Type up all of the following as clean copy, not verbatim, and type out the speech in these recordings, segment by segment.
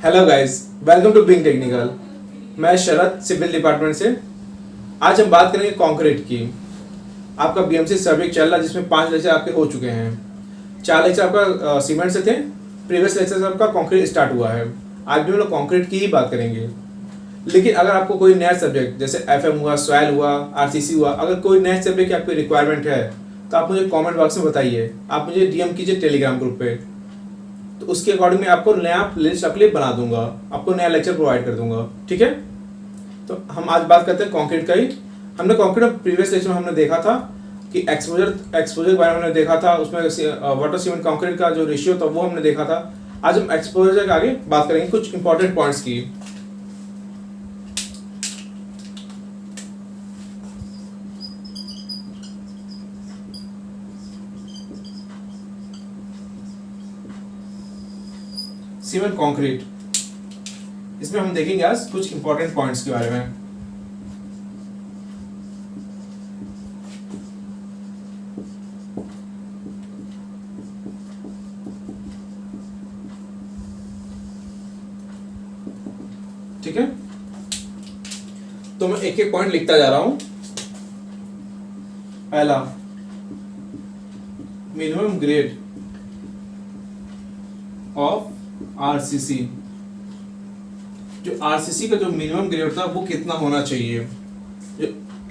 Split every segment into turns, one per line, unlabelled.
Hello guys, welcome to Being Technical. मैं Sharad, civil department से। आज हम बात करेंगे कंक्रीट की। आपका बीएमसी सब्जेक्ट चल रहा है जिसमें 5 लेक्चर आपके हो चुके हैं। 4 लेक्चर आपका सीमेंट से थे। प्रीवियस लेक्चर से आपका कंक्रीट स्टार्ट हुआ है। आज भी हम लोग कंक्रीट की ही बात करेंगे। लेकिन अगर आपको कोई नया सब्जेक्ट जैसे एफएम हुआ, सॉइल हुआ, आरसीसी हुआ, अगर कोई नया सब्जेक्ट की आपकी रिक्वायरमेंट है तो आप मुझे कमेंट बॉक्स में बताइए। आप मुझे डीएम कीजिए टेलीग्राम ग्रुप पे, तो उसके अकॉर्डिंग मैं आपको नया प्लेलिस्ट आपके लिए बना दूंगा, आपको नया लेक्चर प्रोवाइड कर दूंगा। ठीक है, तो हम आज बात करते हैं कंक्रीट का ही। हमने कंक्रीट में प्रीवियस लेक्चर में हमने देखा था कि एक्सपोजर के बारे में हमने देखा था। उसमें वाटर सीमेंट कंक्रीट का जो रेशियो था वो हमने देखा था। आज हम एक्सपोजर के आगे बात करेंगे कुछ इंपॉर्टेंट पॉइंट्स की। सीमेंट कंक्रीट, इसमें हम देखेंगे आज कुछ इंपॉर्टेंट पॉइंट्स के बारे में। ठीक है, तो मैं एक एक पॉइंट लिखता जा रहा हूं। पहला, मिनिमम ग्रेड ऑफ आरसीसी। जो आरसीसी का जो मिनिमम ग्रेड होता है वो कितना होना चाहिए। जो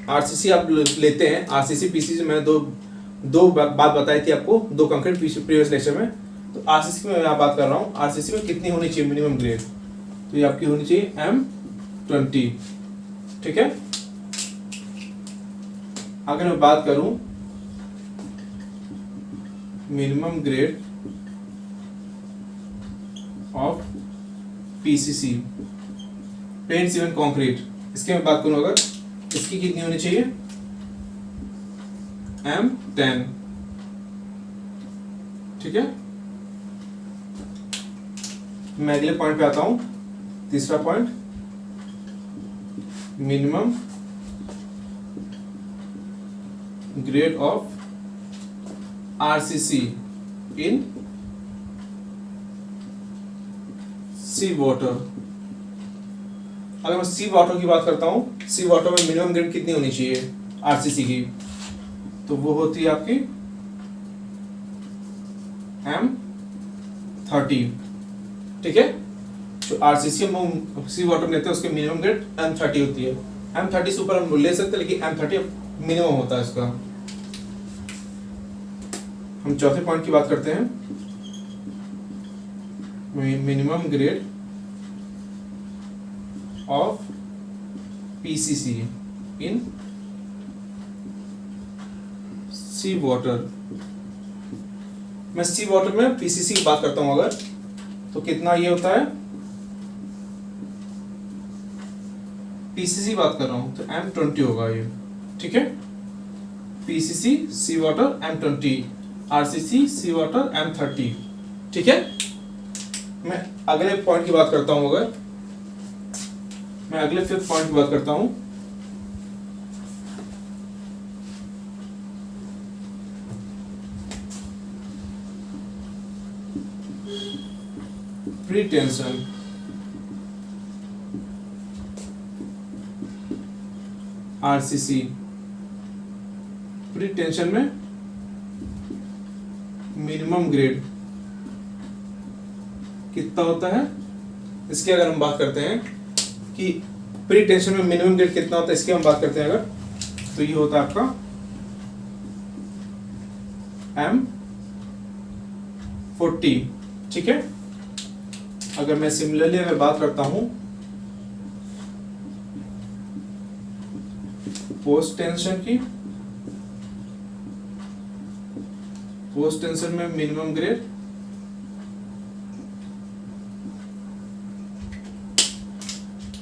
आरसीसी आप लेते हैं, आरसीसी पीसीसी, मैंने दो बात बताई थी आपको, दो कंक्रीट प्रीवियस लेक्चर में। तो आरसीसी में मैं बात कर रहा हूँ, आरसीसी में कितनी होनी चाहिए मिनिमम ग्रेड। तो ये आपकी होनी चाहिए M20। ठीक है, अगर मैं बात करूं minimum grade of PCC, plane cement concrete, इसकी मैं बात करूं अगर, इसकी कितनी होनी चाहिए M10। ठीक है, मैं अगले पॉइंट पे आता हूं। तीसरा point, minimum grade of RCC in sea water. अगर मैं सी वाटर की बात करता हूं, सी वाटर में मिनिमम ग्रेड कितनी होनी चाहिए आरसीसी की, तो वो होती है आपकी M30। ठीक है, जो आरसीसी हम सी वाटर लेते हैं उसके मिनिमम ग्रेड M30 होती है। M30 से ऊपर हम ले सकते हैं, लेकिन M30 मिनिमम होता है इसका। हम चौथे पॉइंट की बात करते हैं, minimum grade of PCC in sea water. मैं सी वाटर में पीसीसी की बात करता हूं अगर, तो कितना ये होता है, पीसीसी बात कर रहा हूं तो M20 होगा ये। ठीक है, पीसीसी सी वाटर M20, आरसीसी सी वाटर M30। ठीक है, मैं अगले पॉइंट की बात करता हूं अगर, मैं अगले 5th पॉइंट की बात करता हूं, pre tension RCC. Pre tension में मिनिमम ग्रेड कितना होता है, इसकी अगर हम बात करते हैं कि प्री टेंशन में मिनिमम ग्रेड कितना होता है, इसकी हम बात करते हैं अगर, तो ये होता है आपका M40। ठीक है, अगर मैं सिमिलरली अगर बात करता हूं पोस्ट टेंशन की, पोस्ट टेंशन में मिनिमम ग्रेड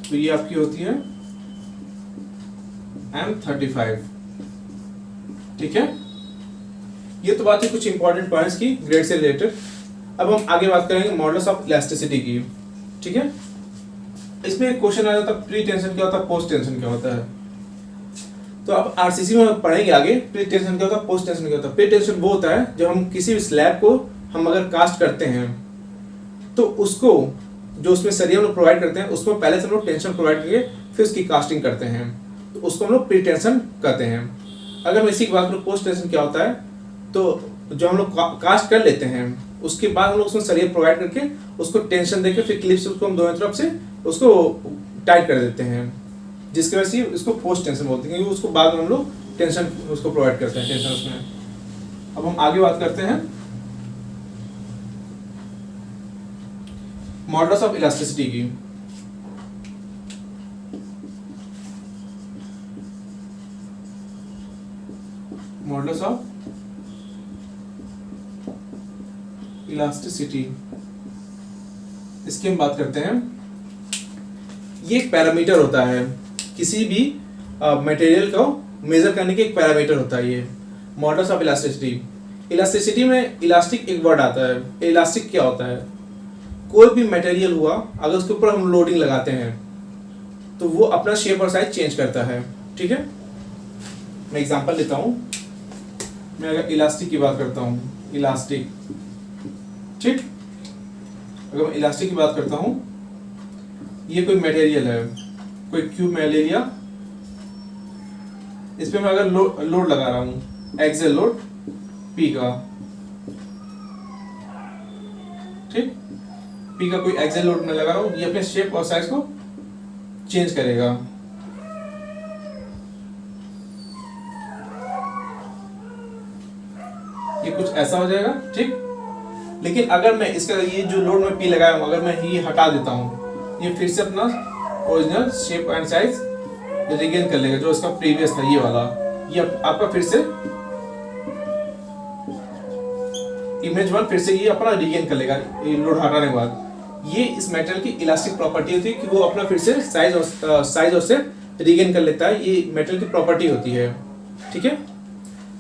तो ये आपकी होती है M35। ठीक है, ये तो बात है कुछ इंपॉर्टेंट पॉइंट्स की ग्रेड से रिलेटेड। अब हम आगे बात करेंगे मॉडल्स ऑफ इलास्टिसिटी की। ठीक है, इसमें एक क्वेश्चन आ जाता है प्री टेंशन क्या होता है, पोस्ट टेंशन क्या होता है। तो अब आरसीसी में पढ़ेंगे आगे प्री टेंशन क्या होता है, पोस्ट टेंशन क्या होता है। प्री टेंशन वो होता है जब हम किसी भी स्लैब को हम अगर कास्ट करते हैं तो उसको जो उसमें सरिया हम लोग प्रोवाइड करते हैं उसको पहले से हम लोग टेंशन प्रोवाइड करके फिर उसकी कास्टिंग करते हैं, तो उसको हम लोग प्री टेंशन कहते हैं। अगर मैं इसी की बात करूँ पोस्ट टेंशन क्या होता है, तो जो हम लोग कास्ट कर लेते हैं उसके बाद हम लोग उसमें सरिया प्रोवाइड करके उसको टेंशन देके फिर क्लिप से उसको हम दोनों तरफ से उसको टाइट कर देते हैं, जिसकी वजह से इसको पोस्ट टेंशन बोलते हैं, क्योंकि उसको बाद में हम लोग टेंशन उसको प्रोवाइड करते हैं टेंशन उसमें। अब हम आगे बात करते हैं मॉडल्स ऑफ इलास्टिसिटी की। मॉडल्स ऑफ इलास्टिसिटी, इसकी हम बात करते हैं। ये एक पैरामीटर होता है, किसी भी मटेरियल को मेजर करने के एक पैरामीटर होता है ये मॉडल्स ऑफ इलास्टिसिटी। इलास्टिसिटी में इलास्टिक एक वर्ड आता है। इलास्टिक क्या होता है, कोई भी मटेरियल हुआ अगर उसके ऊपर हम लोडिंग लगाते हैं तो वो अपना शेप और साइज चेंज करता है। ठीक है, मैं एग्जांपल लेता हूँ। मैं अगर इलास्टिक की बात करता हूँ, इलास्टिक, ठीक, अगर मैं इलास्टिक की बात करता हूँ, ये कोई मटेरियल है, कोई क्यूब मैं ले लिया, इस पे मैं अगर लोड लगा रहा हूँ, एक्सेल लोड पी का, ठीक, पी का कोई एक्सेल लोड में लगा रहा हूँ, ये अपने शेप और साइज को चेंज करेगा। ये कुछ ऐसा हो जाएगा, ठीक। लेकिन अगर मैं इसका ये जो लोड में पी लगाया हूँ अगर मैं ये हटा देता हूँ, ये फिर से अपना original shape and size regain कर लेगा, जो इसका प्रीवियस था ये वाला, ये आपका फिर से इमेज वन फिर से ये अपना रिगेन कर लेगा ये लोड हटाने के बाद। ये इस मेटल की इलास्टिक प्रॉपर्टी होती है कि वो अपना फिर से साइज और से रिगेन कर लेता है, ये मेटल की प्रॉपर्टी होती है। ठीक है,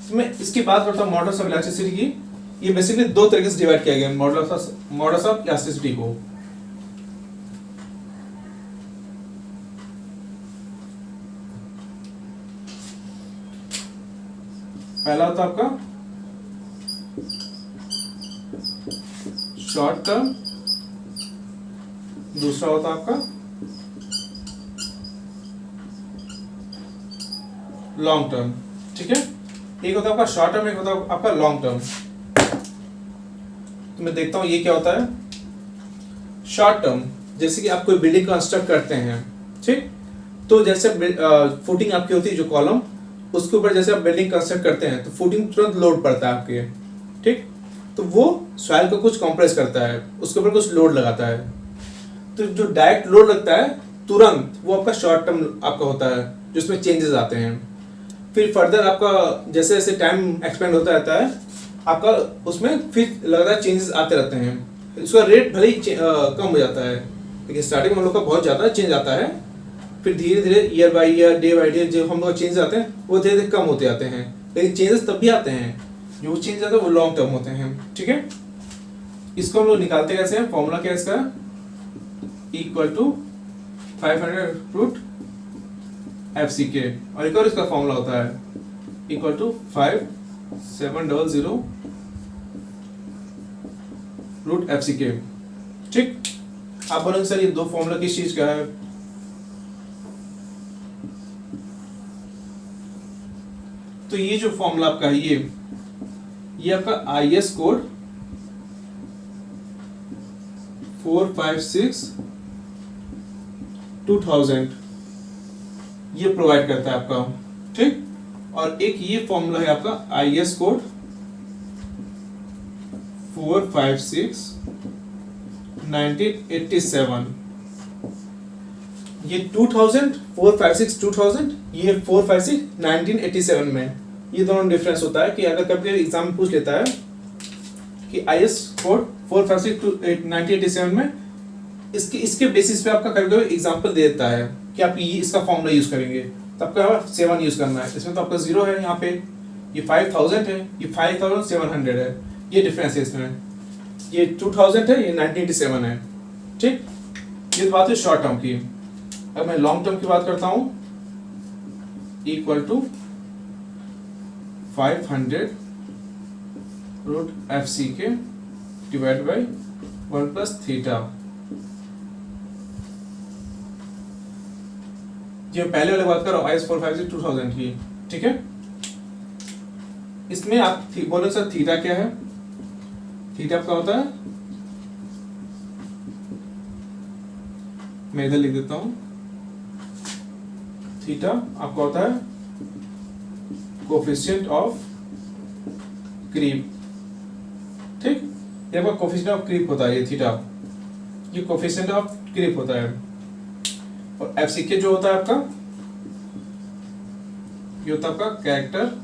तो मैं इसकी बात करता हूँ मॉडल्स ऑफ इलास्टिसिटी की। ये बेसिकली दो तरीके से डिवाइड किया गया है मॉडल्स ऑफ इलास्टिसिटी को। पहला होता है आपका शॉर्ट टर्म, दूसरा होता है आपका लॉन्ग टर्म। ठीक है, एक होता है आपका शॉर्ट टर्म, एक होता है आपका लॉन्ग टर्म। तो मैं देखता हूं ये क्या होता है। शॉर्ट टर्म, जैसे कि आप कोई बिल्डिंग कंस्ट्रक्ट करते हैं, ठीक, तो जैसे फुटिंग आपकी होती है जो कॉलम, उसके ऊपर जैसे आप बिल्डिंग कंस्ट्रक्ट करते हैं तो फुटिंग तुरंत लोड पड़ता है आपके, ठीक, तो वो सॉइल को कुछ कंप्रेस करता है, उसके ऊपर कुछ लोड लगाता है। तो जो डायरेक्ट लोड लगता है तुरंत, वो आपका शॉर्ट टर्म आपका होता है, जिसमें चेंजेस आते हैं। फिर फर्दर आपका जैसे जैसे टाइम एक्सपेंड होता रहता है आपका उसमें फिर लगातार चेंजेस आते रहते हैं। उसका रेट भले ही कम हो जाता है, लेकिन स्टार्टिंग में हम लोग का बहुत ज़्यादा चेंज आता है, फिर धीरे धीरे year by year day by day जो हम लोग चेंज आते हैं वो धीरे धीरे कम होते आते हैं। लेकिन चेंजेस तब भी आते हैं, जो चेंज आते हैं वो लॉन्ग टर्म होते हैं। ठीक है, इसको हम लोग निकालते कैसे हैं, फॉर्मूला क्या है इसका, इक्वल टू 500 रूट FCK, और एक और इसका फॉर्मूला होता है इक्वल टू 5700 रूट FCK। ठीक, आप बोलेंगे सर ये दो फॉर्मूला किस चीज का है, तो ये जो फॉर्मूला आपका है ये आपका IS कोड 456/2000 ये प्रोवाइड करता है आपका। ठीक, और एक ये फॉर्मूला है आपका IS कोड 456/1987। ये 2000 456/2000, ये 456/1987 में ये दोनों डिफरेंस होता है कि अगर कभी एग्जाम में पूछ लेता है कि IS कोड 456/1987 में इसके बेसिस पे आपका कभी कभी एग्जाम्पल दे देता है कि आप ये इसका फॉर्मूला यूज करेंगे, तो आपका 7 यूज करना है। इसमें तो आपका 0 है, यहाँ पे ये 5000 है, ये 5700 है, ये डिफरेंस है इसमें। ये 2000 है, ये 1987 है। ठीक, ये बात है शॉर्ट टर्म की। अब मैं लॉन्ग टर्म की बात करता हूँ, equal to 500 root FCK divide by 1 plus theta. जो पहले वाले बात कर रहा हूँ IS-456 2000 की, ठीक है। इसमें आप बोलो सर थीटा क्या है? थीटा आपका होता है, मैं इधर लिख देता हूं, थीटा आपका होता है कोफिशिएंट ऑफ क्रीप, ठीक। ये आपका कोफिशिएंट ऑफ क्रीप होता है, ये थीटा, ये कोफिशिएंट ऑफ क्रीप होता है। और FCK जो होता है आपका, ये होता है आपका कैरेक्टरिस्टिक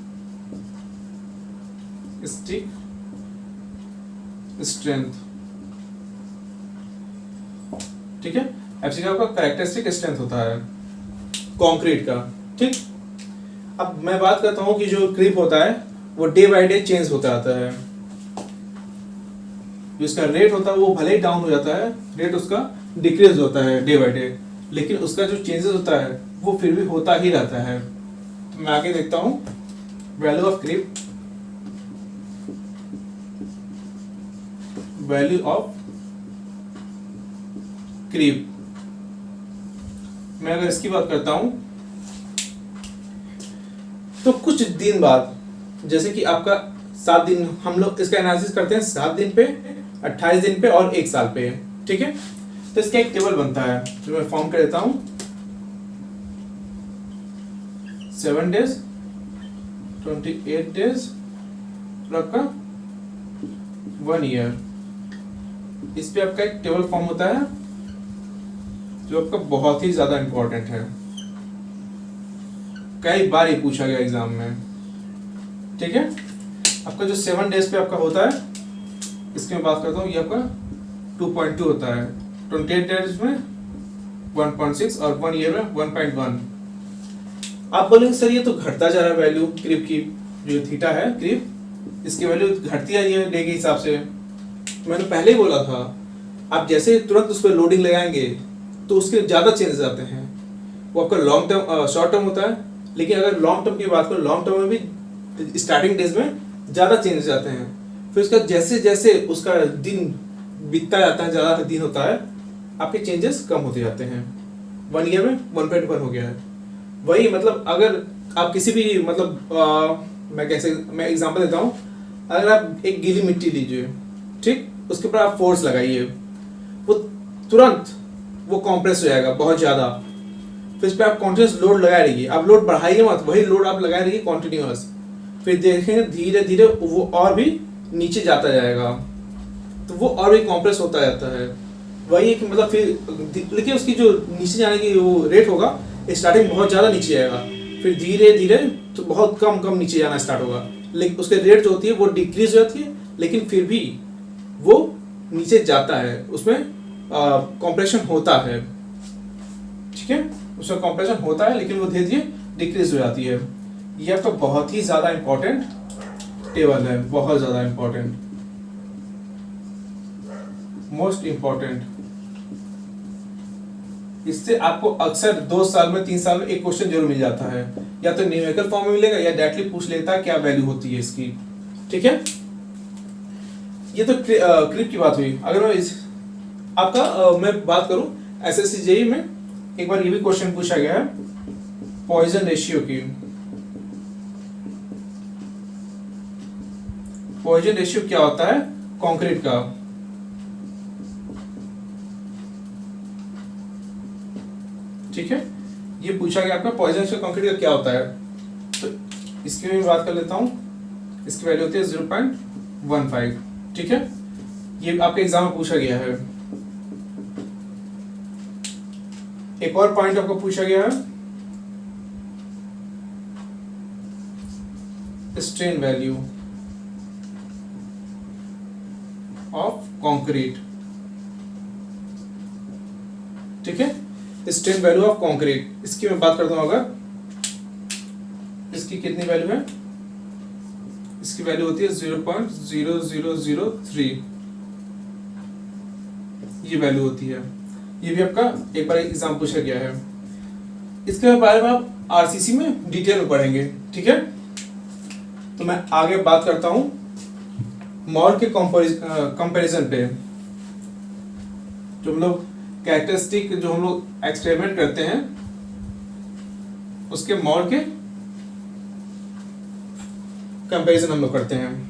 स्ट्रेंथ, ठीक है। FCK आपका कैरेक्टरिस्टिक स्ट्रेंथ होता है कंक्रीट का, ठीक। अब मैं बात करता हूं कि जो क्रीप होता है वो डे बाय डे चेंज होता आता है। जो इसका रेट होता है वो भले ही डाउन हो जाता है, रेट उसका डिक्रीज होता है डे बाय डे, लेकिन उसका जो चेंजेस होता है वो फिर भी होता ही रहता है। तो मैं आगे देखता हूं, value of creep, value of creep, मैं अगर इसकी बात करता हूं तो कुछ दिन बाद, जैसे कि आपका 7 दिन, हम लोग इसका एनालिसिस करते हैं 7 दिन पे, 28 दिन पे और 1 साल पे, ठीक है। तो इसका एक टेबल बनता है जो मैं फॉर्म कर देता हूं, 7 डेज, 28 डेज और आपका 1 ईयर। इस पे आपका एक टेबल फॉर्म होता है जो आपका बहुत ही ज्यादा इंपॉर्टेंट है, कई बार ये पूछा गया एग्जाम में, ठीक है। आपका जो 7 डेज पे आपका होता है, इसकी मैं बात करता हूँ, ये आपका 2.2 होता है, 28 डेज में 1.6 और 1 ईयर में 1.1। आप बोलेंगे सर ये तो घटता जा रहा है वैल्यू क्रीप की, जो थीटा है क्रीप, इसकी वैल्यू घटती आ रही है डे के हिसाब से। मैंने पहले ही बोला था, आप जैसे तुरंत उस पर लोडिंग लगाएंगे तो उसके ज़्यादा चेंजेस आते हैं। वो आपका लॉन्ग टर्म, शॉर्ट टर्म होता है, लेकिन अगर लॉन्ग टर्म की बात करो, लॉन्ग टर्म में भी स्टार्टिंग डेज में ज़्यादा चेंजेस आते हैं, फिर उसका जैसे जैसे उसका दिन बीतता जाता है, ज़्यादा दिन होता है, आपके चेंजेस कम होते जाते हैं। 1 ईयर में 1.1 हो गया है। वही मतलब अगर आप किसी भी मतलब मैं एग्जांपल देता हूँ, अगर आप एक गीली मिट्टी लीजिए, ठीक, उसके ऊपर आप फोर्स लगाइए, वो तुरंत वो कॉम्प्रेस हो जाएगा बहुत ज़्यादा, फिर इस पर आप कॉन्टिन्यूस लोड लगाए रहिए, आप लोड बढ़ाइए मत, वही लोड आप लगाए रहिए कॉन्टिन्यूस, फिर देखेंगे धीरे धीरे वो और भी नीचे जाता जाएगा, तो वो और भी कॉम्प्रेस होता जाता है। वही कि मतलब फिर लेकिन उसकी जो नीचे जाने की वो रेट होगा, स्टार्टिंग बहुत ज़्यादा नीचे जाएगा, फिर धीरे धीरे तो बहुत कम नीचे जाना स्टार्ट होगा, लेकिन उसके रेट जो होती है वो डिक्रीज हो जाती है, लेकिन फिर भी वो नीचे जाता है, उसमें कॉम्प्रेशन होता है, ठीक है, उसमें कॉम्प्रेशन होता है, लेकिन वो धीरे धीरे डिक्रीज हो जाती है। ये आपका बहुत ही ज़्यादा इंपॉर्टेंट टेबल है, बहुत ज़्यादा इंपॉर्टेंट, मोस्ट इंपॉर्टेंट। इससे आपको अक्सर 2 साल में 3 साल में एक क्वेश्चन जरूर मिल जाता है, या तो न्यूमेरिकल फॉर्म में मिलेगा या डायरेक्टली पूछ लेता है क्या वैल्यू होती है इसकी, ठीक है। ये तो क्रीप की बात हुई। अगर मैं आपका मैं बात करूं SSC JEE में एक बार ये भी क्वेश्चन पूछा गया है पॉइजन रेशियो की। पॉइजन रेशियो क्या होता है कंक्रीट का, ठीक है, ये पूछा गया आपका पॉइजन रेशियो कंक्रीट का क्या होता है। तो इसकी मैं बात कर लेता हूं, इसकी वैल्यू होती है 0.15, ठीक है, ये आपके एग्जाम में पूछा गया है। एक और पॉइंट आपको पूछा गया है स्ट्रेन वैल्यू ऑफ कंक्रीट, ठीक है, स्ट्रेन वैल्यू ऑफ कंक्रीट, इसकी मैं बात करता हूं। अगर इसकी कितनी वैल्यू है, इसकी वैल्यू होती है 0.0003, ये वैल्यू होती है। ये भी आपका एक बार एग्जाम पूछा गया है, इसके बारे में आप आरसीसी में डिटेल में पढ़ेंगे, ठीक है। तो मैं आगे बात करता हूं मॉल के कंपैरिजन पे। जो हम लोग कैरेक्टरिस्टिक जो हम लोग एक्सपेरिमेंट करते हैं उसके मॉड के कंपैरिजन हम लोग करते हैं।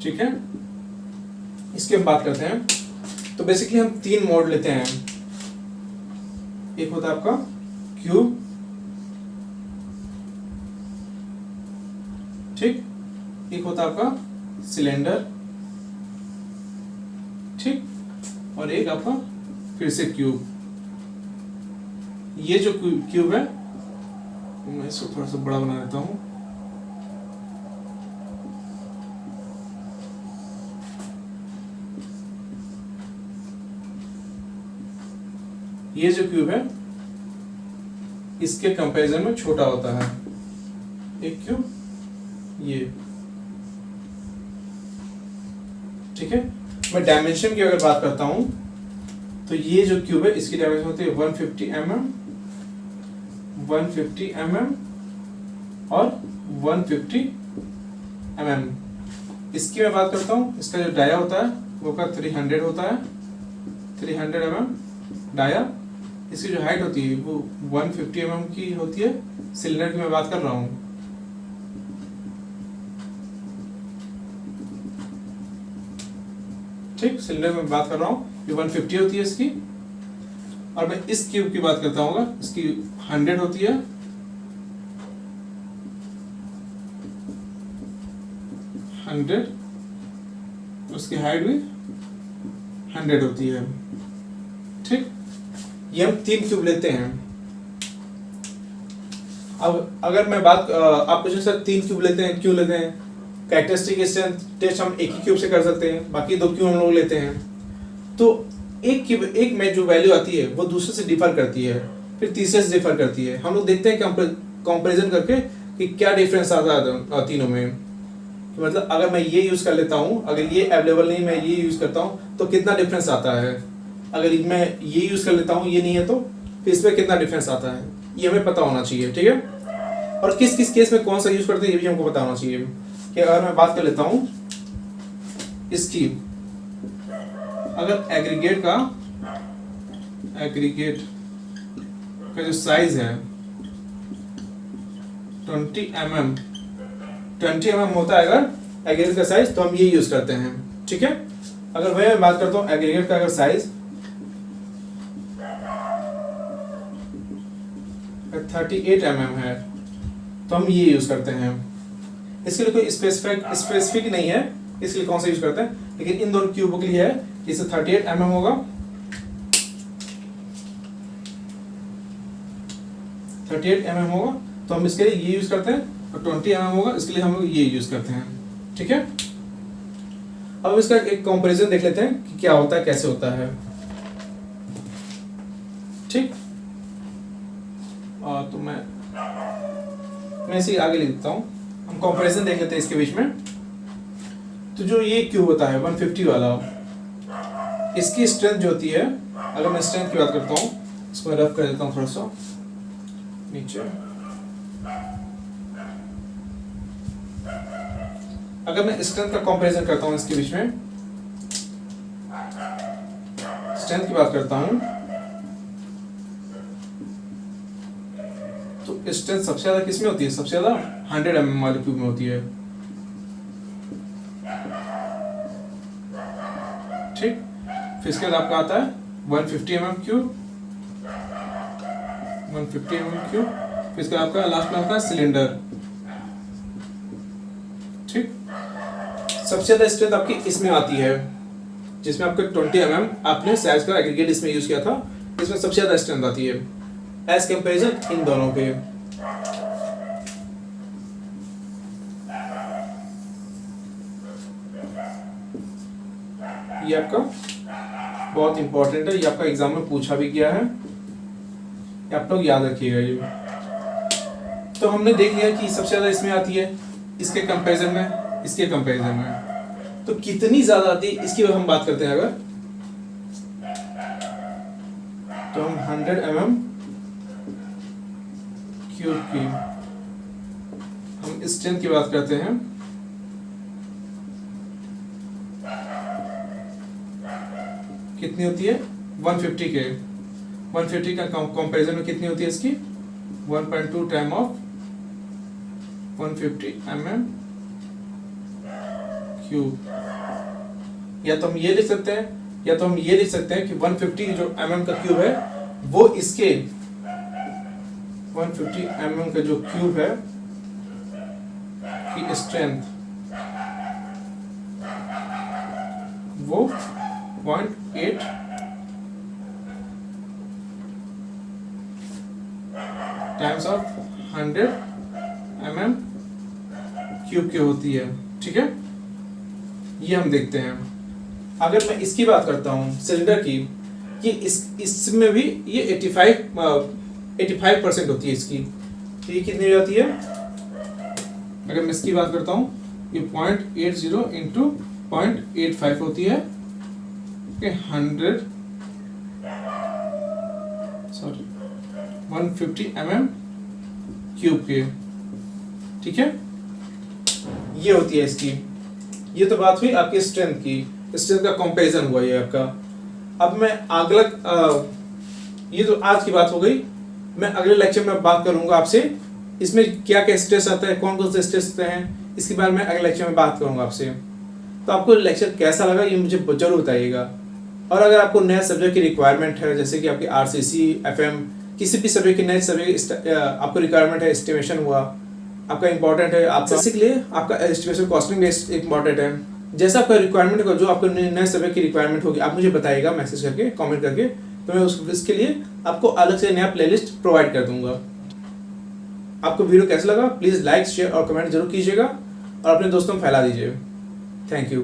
ठीक है, इसकी हम बात करते हैं। तो बेसिकली हम तीन मोड लेते हैं। एक होता है आपका क्यूब, ठीक, एक होता है आपका सिलेंडर, ठीक, और एक आपका फिर से क्यूब। ये जो क्यूब है मैं इसको थोड़ा सा बड़ा बना देता हूं। ये जो क्यूब है इसके कंपैरिजन में छोटा होता है एक क्यूब, ये, ठीक है। मैं डायमेंशन की अगर बात करता हूं तो ये जो क्यूब है इसकी डायमेंशन होती है 150 mm, 150 mm और 150 mm। इसकी मैं बात करता हूं, इसका जो डाया होता है वो का 300 होता है, 300 mm डाया। इसकी जो हाइट होती है वो 150 mm की होती है। सिलेंडर की मैं बात कर रहा हूँ, ठीक, सिलेंडर में बात कर रहा हूँ, ये 150 होती है इसकी। और मैं इस क्यूब की बात करता हूँ, इसकी 100 होती है, 100, उसकी हाइट भी 100 होती है, ठीक। ये हम तीन क्यूब लेते हैं। अब अगर मैं बात आप पूछे सर तीन क्यूब लेते हैं क्यों लेते हैं? कैरेक्टरिस्टिक स्ट्रेंथ टेस्ट हम एक ही क्यूब से कर सकते हैं, बाकी दो क्यूब हम लोग लेते हैं। तो एक क्यूब, एक में जो वैल्यू आती है वो दूसरे से डिफर करती है, फिर तीसरे से डिफर करती है। हम लोग देखते हैं कंपैरिजन करके कि क्या डिफरेंस आता है तीनों में। मतलब अगर मैं ये यूज कर लेता हूँ, अगर ये अवेलेबल नहीं मैं ये यूज करता हूँ तो कितना डिफरेंस आता है। अगर मैं ये यूज कर लेता हूँ ये नहीं है तो फिर इसमें कितना डिफरेंस आता है, ये हमें पता होना चाहिए, ठीक है। और किस किस केस में कौन सा यूज करते हैं ये भी हमको पता होना चाहिए। कि अगर मैं बात कर लेता हूँ इसकी, अगर एग्रीगेट का जो साइज है 20 mm होता है अगर एग्रीगेट का साइज, तो हम ये यूज करते हैं, ठीक है। अगर मैं बात करता हूँ एग्रीगेट का अगर साइज 38 mm है तो हम ये यूज करते हैं। इसके लिए कोई स्पेसिफिक नहीं है इसलिए कौन सा यूज करते हैं, लेकिन इन दोनों क्यूबों के लिए है। इसे 38 mm होगा, 38 mm होगा तो हम इसके लिए ये यूज करते हैं, और 20 mm होगा इसके लिए हम लोग ये यूज करते हैं, ठीक है। अब इसका एक कंपैरिजन देख लेते हैं कि क्या होता है, कैसे होता है, ठीक। तो मैं इसे आगे लिख देता हूँ, हम कंपैरिजन देख लेते हैं इसके बीच में। तो जो ये क्यूब होता है 150 वाला, इसकी स्ट्रेंथ जो होती है, अगर मैं स्ट्रेंथ की बात करता हूँ, इसको मैं रफ कर देता हूँ थोड़ा सा नीचे। अगर मैं स्ट्रेंथ का कंपैरिजन करता हूँ इसके बीच में, स्ट्रेंथ की बात करता हूँ तो स्ट्रेंथ सबसे ज्यादा किसमें होती है? सबसे ज्यादा 100 mm वाले क्यूब में होती है, ठीक। फिर इसके बाद आपका आता है 150 mm क्यूब, 150 mm क्यूब। फिर इसके बाद आपका लास्ट में आपका सिलेंडर, ठीक। सबसे ज्यादा स्ट्रेंथ आपकी इसमें आती है, जिसमें आपके 20 mm आपने साइज का एग्रीगेट इसमें यूज किया था, इसमें सबसे ज्यादा स्ट्रेंथ आती है एज कंपैरिजन इन दोनों पे। ये आपका बहुत इंपॉर्टेंट है, ये आपका एग्जाम में पूछा भी गया है, ये आप लोग याद रखिएगा ये। तो हमने देख लिया कि सबसे ज्यादा इसमें आती है, इसके कंपैरिजन में, इसके कंपैरिजन में तो कितनी ज्यादा आती है इसकी हम बात करते हैं। अगर तो हम 100 क्यूब की हम स्ट्रेंथ की बात करते हैं। कितनी होती है 150 के 150 का कंपैरिजन में कितनी होती है इसकी 1.2 टाइम ऑफ 150 mm क्यूब। या तो हम ये लिख सकते हैं या तो हम ये लिख सकते हैं कि 150 जो mm का क्यूब है वो इसके 150 mm का जो क्यूब है की स्ट्रेंथ वो 0.8 टाइम्स ऑफ 100 mm क्यूब की होती है। ठीक है, ये हम देखते हैं। अगर मैं इसकी बात करता हूँ सिलेंडर की, कि इसमें भी ये 85% होती है इसकी, तो ये कितनी हो जाती है? अगर मैं इसकी बात करता हूँ ये 0.80 इंटू 0.85 होती है 150 mm क्यूब के। ठीक है, ये होती है इसकी। ये तो बात हुई आपकी स्ट्रेंथ की, स्ट्रेंथ का कंपैरिजन हुआ ये आपका। अब मैं अगला ये तो आज की बात हो गई। मैं अगले लेक्चर में बात करूंगा आपसे इसमें क्या क्या स्ट्रेस आता है, कौन कौन से स्ट्रेस होते हैं, इसके बारे में अगले लेक्चर में बात करूंगा आपसे। तो आपको लेक्चर कैसा लगा ये मुझे जरूर बताइएगा। और अगर आपको नए सब्जेक्ट की रिक्वायरमेंट है, जैसे कि आपकी RCC, FM, किसी भी सब्जेक्ट की नए सब्जेक्ट आपको रिक्वायरमेंट है, एस्टिमेशन हुआ आपका इंपॉर्टेंट है, आपका इसी के लिए आपका एस्टिमेशन कॉस्टिंग बेस्ड इंपॉर्टेंट है। जैसा आपका रिक्वायरमेंट होगा, जो आपको नए सब्जेक्ट की रिक्वायरमेंट होगी, आप मुझे बताइएगा मैसेज करके, कमेंट करके, तो मैं इसके लिए आपको अलग से नया प्लेलिस्ट प्रोवाइड कर दूंगा। आपको वीडियो कैसा लगा प्लीज़ लाइक, शेयर और कमेंट जरूर कीजिएगा और अपने दोस्तों में फैला दीजिए। Thank you.